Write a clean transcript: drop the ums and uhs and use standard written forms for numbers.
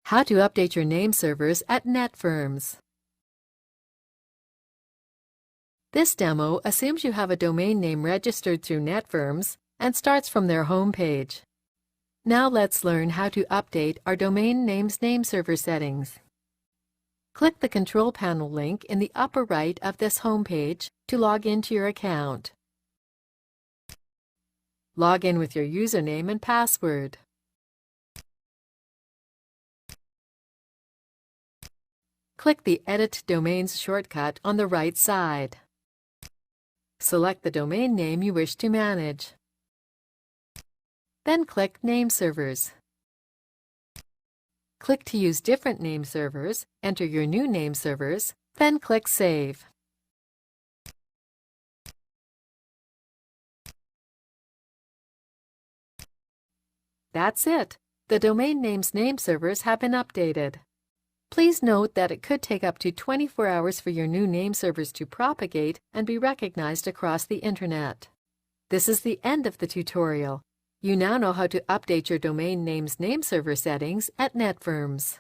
How to update your name servers at Netfirms. This demo assumes you have a domain name registered through Netfirms and starts from their home page. Now let's learn how to update our domain name's nameserver settings. Click the Control Panel link in the upper right of this home page to log into your account. Log in with your username and password. Click the Edit Domains shortcut on the right side. Select the domain name you wish to manage. Then click Nameservers. Click to use different name servers, enter your new name servers, then click Save. That's it. The domain name's name servers have been updated. Please note that it could take up to 24 hours for your new name servers to propagate and be recognized across the Internet. This is the end of the tutorial. You now know how to update your domain name's nameserver settings at Netfirms.